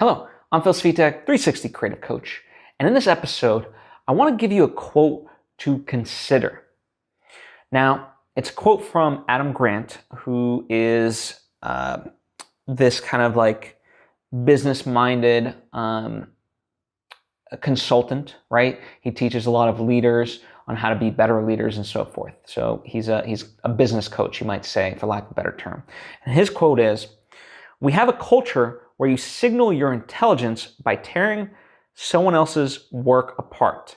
Hello, I'm Svitek, 360 Creative Coach, and in this episode, I want to give you a quote to consider. Now, it's a quote from Adam Grant, who is this kind of like business-minded consultant, right? He teaches a lot of leaders on how to be better leaders and so forth. So he's a business coach, you might say, for lack of a better term. And his quote is, "We have a culture where you signal your intelligence by tearing someone else's work apart.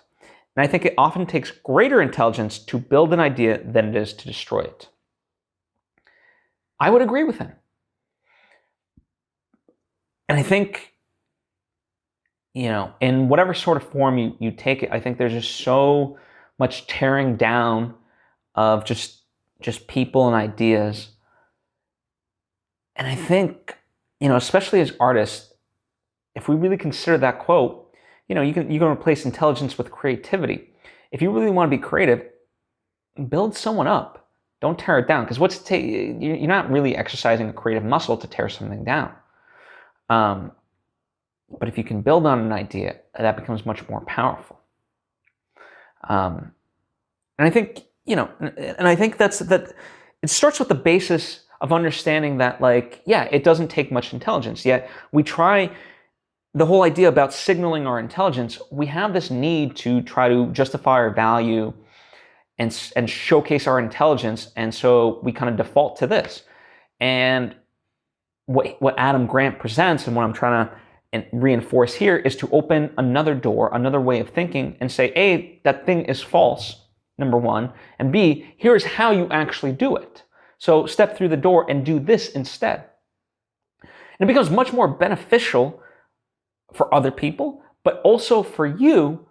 And I think it often takes greater intelligence to build an idea than it is to destroy it." I would agree with him. And I think, in whatever sort of form you take it, I think there's just so much tearing down of just people and ideas. And I think, especially as artists, if we really consider that quote, you can replace intelligence with creativity. If you really want to be creative, build someone up. Don't tear it down, because you're not really exercising a creative muscle to tear something down. But if you can build on an idea, that becomes much more powerful. And I think, that it starts with the basis of understanding that, it doesn't take much intelligence. Yet we try, the whole idea about signaling our intelligence, we have this need to try to justify our value and showcase our intelligence. And so we kind of default to this. And what Adam Grant presents, and what I'm trying to reinforce here, is to open another door, another way of thinking, and say, A, that thing is false, number one, and B, here's how you actually do it. So step through the door and do this instead. And it becomes much more beneficial for other people, but also for you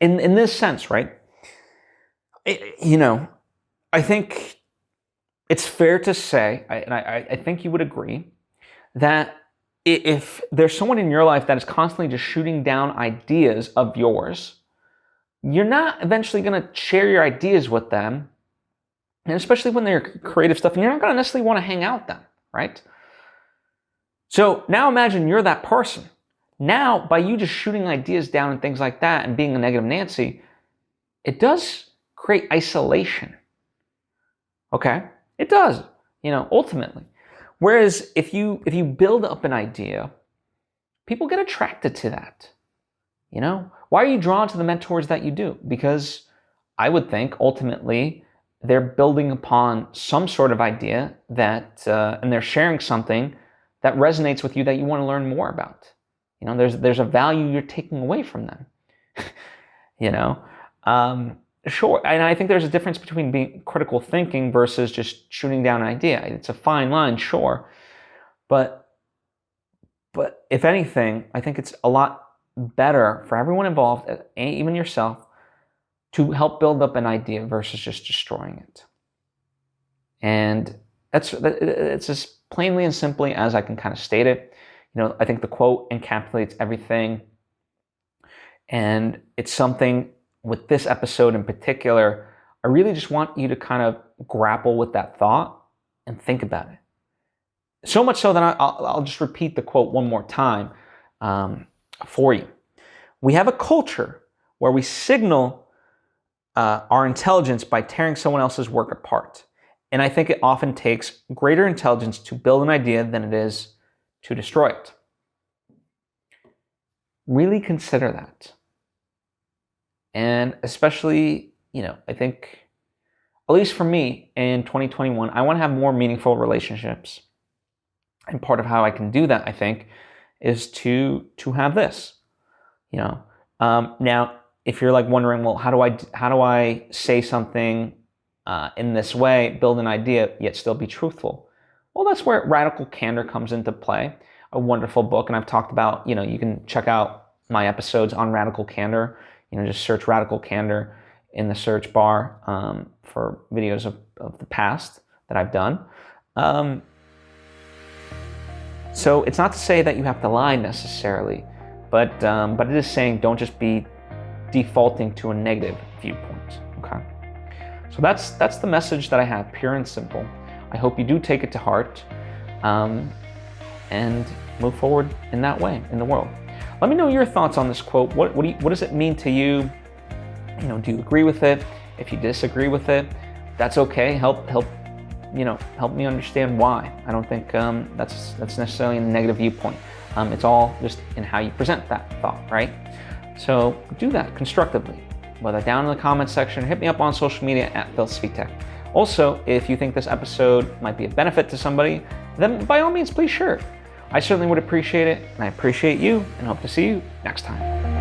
in this sense, right? I think it's fair to say, and I think you would agree, that if there's someone in your life that is constantly just shooting down ideas of yours, you're not eventually going to share your ideas with them. And especially when they're creative stuff, and you're not going to necessarily want to hang out with them, right? So now imagine you're that person. Now, by you just shooting ideas down and things like that and being a negative Nancy, it does create isolation. Okay? It does, ultimately. Whereas if you build up an idea, people get attracted to that. Why are you drawn to the mentors that you do? Because I would think ultimately they're building upon some sort of idea that, and they're sharing something that resonates with you that you want to learn more about. There's a value you're taking away from them. Sure, and I think there's a difference between being critical thinking versus just shooting down an idea. It's a fine line, sure, but if anything, I think it's a lot better for everyone involved, even yourself, to help build up an idea versus just destroying it. And it's as plainly and simply as I can kind of state it. I think the quote encapsulates everything, and it's something with this episode in particular, I really just want you to kind of grapple with that thought and think about it. So much so that I'll just repeat the quote one more time for you. We have a culture where we signal our intelligence by tearing someone else's work apart. And I think it often takes greater intelligence to build an idea than it is to destroy it. Really consider that. And especially, I think, at least for me in 2021, I want to have more meaningful relationships. And part of how I can do that, I think, is to have this. Now, if you're wondering, well, how do I say something in this way, build an idea, yet still be truthful? Well, that's where Radical Candor comes into play. A wonderful book, and I've talked about, you can check out my episodes on Radical Candor. Just search Radical Candor in the search bar for videos of the past that I've done. So it's not to say that you have to lie necessarily, but it is saying don't just be defaulting to a negative viewpoint. Okay. So that's the message that I have, pure and simple. I hope you do take it to heart. and move forward in that way in the world. Let me know your thoughts on this quote. What does it mean to you? Do you agree with it? If you disagree with it, that's okay. Help me understand why. I don't think that's necessarily a negative viewpoint. It's all just in how you present that thought, right? So do that constructively, whether down in the comments section, hit me up on social media at Svitek. Also, if you think this episode might be a benefit to somebody, then by all means, please share it. I certainly would appreciate it, and I appreciate you, and hope to see you next time.